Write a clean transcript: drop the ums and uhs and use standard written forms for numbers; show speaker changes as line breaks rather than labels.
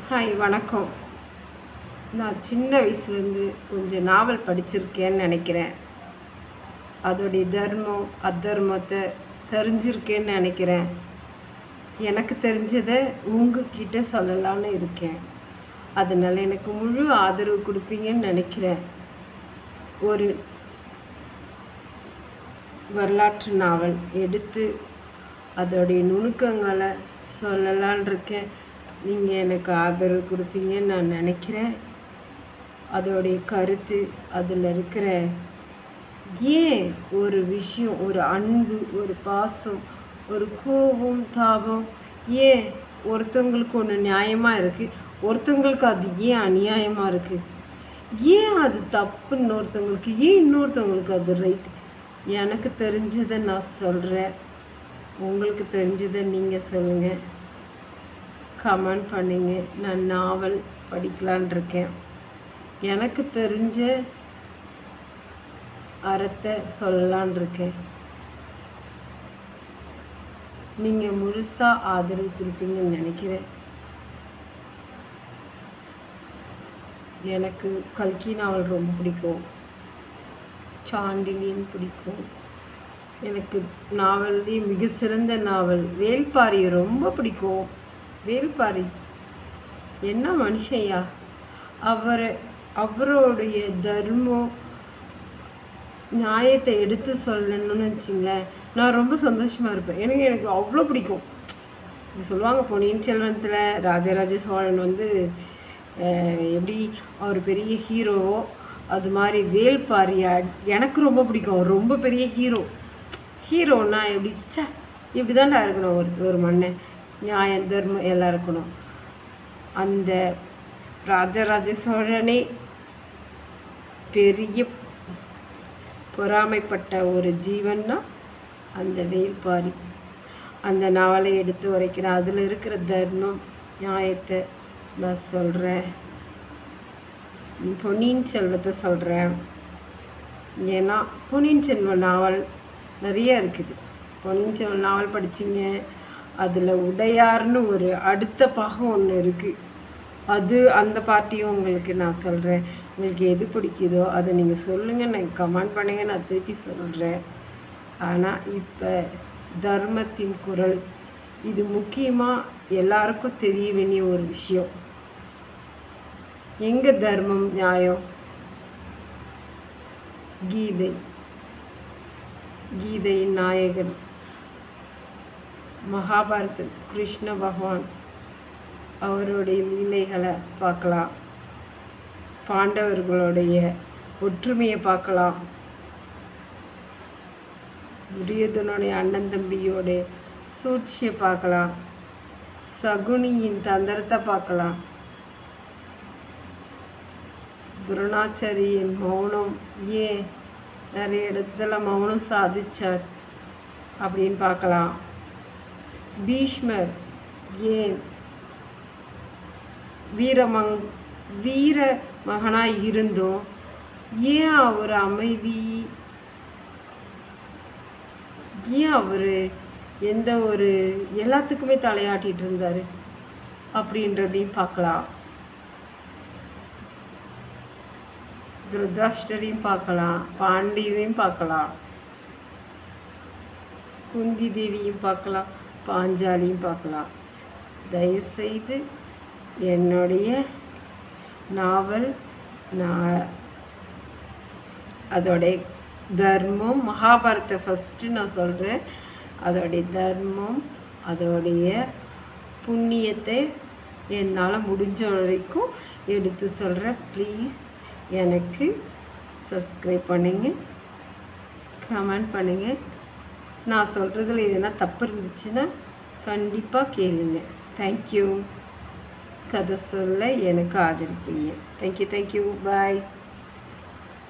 Hi, வணக்கம். நான் சின்ன வயசுலேருந்து கொஞ்சம் நாவல் படிச்சிருக்கேன்னு நினைக்கிறேன். அதோடைய தர்மம் அதர்மத்தை தெரிஞ்சிருக்கேன்னு நினைக்கிறேன். எனக்கு தெரிஞ்சதை உங்ககிட்ட சொல்லலான்னு இருக்கேன். அதனால் எனக்கு முழு ஆதரவு கொடுப்பீங்கன்னு நினைக்கிறேன். ஒரு வரலாற்று நாவல் எடுத்து அதோடைய நுணுக்கங்களை சொல்லலான் இருக்கேன். நீங்கள் எனக்கு ஆதரவு கொடுப்பீங்கன்னு நான் நினைக்கிறேன். அதோடைய கருத்து, அதில் இருக்கிற ஏன் ஒரு விஷயம், ஒரு அன்பு, ஒரு பாசம், ஒரு கோபம், தாபம், ஏன் ஒருத்தவங்களுக்கு ஒன்று நியாயமாக இருக்குது, ஒருத்தவங்களுக்கு அது ஏன் அநியாயமாக இருக்குது, ஏன் அது தப்பு இன்னொருத்தவங்களுக்கு, ஏன் இன்னொருத்தவங்களுக்கு அது ரைட். எனக்கு தெரிஞ்சதை நான் சொல்கிறேன். உங்களுக்கு தெரிஞ்சதை நீங்கள் சொல்லுங்கள், கமெண்ட் பண்ணிங்க. நான் நாவல் படிக்கலான் இருக்கேன். எனக்கு தெரிஞ்ச அறத்தை சொல்லலான் இருக்கேன். நீங்கள் முழுசாக ஆதரவு கொடுப்பீங்கன்னு நினைக்கிறேன். எனக்கு கல்கி நாவல் ரொம்ப பிடிக்கும். சாண்டிலியன் பிடிக்கும். எனக்கு நாவல்லே மிக சிறந்த நாவல் வேள்பாரி ரொம்ப பிடிக்கும். வேள்பாரி என்ன மனுஷையா! அவருடைய தர்மம் நியாயத்தை எடுத்து சொல்லணும்னு வச்சிங்களேன், நான் ரொம்ப சந்தோஷமாக இருப்பேன். எனக்கு அவ்வளோ பிடிக்கும். இப்படி சொல்லுவாங்க, பொன்னியின் செல்வத்தில் ராஜராஜ சோழன் எப்படி அவர் பெரிய ஹீரோவோ, அது மாதிரி வேள்பாரியா எனக்கு ரொம்ப பிடிக்கும். அவர் ரொம்ப பெரிய ஹீரோன்னா எப்படி இப்படி தான்டா இருக்கணும் ஒரு மன்னன். நியாயம் தர்மம் எல்லாம் இருக்கணும். அந்த ராஜராஜ சோழனே பெரிய பொறாமைப்பட்ட ஒரு ஜீவன்னா அந்த வேள்பாரி. அந்த நாவலை எடுத்து உரைக்கிறேன். அதில் இருக்கிற தர்மம் நியாயத்தை நான் சொல்கிறேன். பொன்னியின் செல்வத்தை சொல்கிறேன். ஏன்னா பொன்னியின் செல்வன் நாவல் நிறைய இருக்குது. பொன்னியின் செல்வன் நாவல் படிச்சிங்க, அதில் உடையார்னு ஒரு அடுத்த பாகம் ஒன்று இருக்குது. அந்த பார்ட்டியும் உங்களுக்கு நான் சொல்கிறேன். உங்களுக்கு எது பிடிக்குதோ அதை நீங்கள் சொல்லுங்கள், நான் கமெண்ட் பண்ணுங்கள், நான் திருப்பி சொல்கிறேன். ஆனால் இப்போ தர்மத்தின் குரல், இது முக்கியமாக எல்லாருக்கும் தெரிய வேண்டிய ஒரு விஷயம். எங்கே தர்மம் நியாயம்? கீதையின் நாயகன் மகாபாரதம் கிருஷ்ண பகவான், அவருடைய லீலைகளை பார்க்கலாம். பாண்டவர்களுடைய ஒற்றுமையை பார்க்கலாம். துரியோதனுடைய அண்ணன் தம்பியோடைய சூழ்ச்சியை பார்க்கலாம். சகுனியின் தந்திரத்தை பார்க்கலாம். துரோணாச்சாரியின் மௌனம், ஏன் நிறைய இடத்துல மௌனம் சாதிச்சார் அப்படின்னு பார்க்கலாம். பீஷ்மர் ஏன் வீர மகனாக இருந்தோம், ஏன் அவர் அமைதி, ஏன் அவர் எந்த ஒரு எல்லாத்துக்குமே தலையாட்டிகிட்டு இருந்தார் அப்படின்றதையும் பார்க்கலாம். திருதராஷ்டிரரையும் பார்க்கலாம். பாண்டியையும் பார்க்கலாம். குந்தி தேவியும் பார்க்கலாம். பாஞ்சாலியும் பார்க்கலாம். தயவுசெய்து என்னுடைய நாவல் அதோடைய தர்மம், மகாபாரத்தை ஃபஸ்ட்டு நான் சொல்கிறேன். அதோடைய தர்மம், அதோடைய புண்ணியத்தை என்னால் முடிஞ்ச வரைக்கும் எடுத்து சொல்கிறேன். ப்ளீஸ் எனக்கு சப்ஸ்கிரைப் பண்ணுங்க, கமெண்ட் பண்ணுங்கள். நான் சொல்கிறதுல எதுனா தப்பு இருந்துச்சுன்னா கண்டிப்பாக கேளுங்க. தேங்க்யூ. கதை சொல்ல எனக்கு ஆதரிப்பீங்க. தேங்க்யூ. பாய்.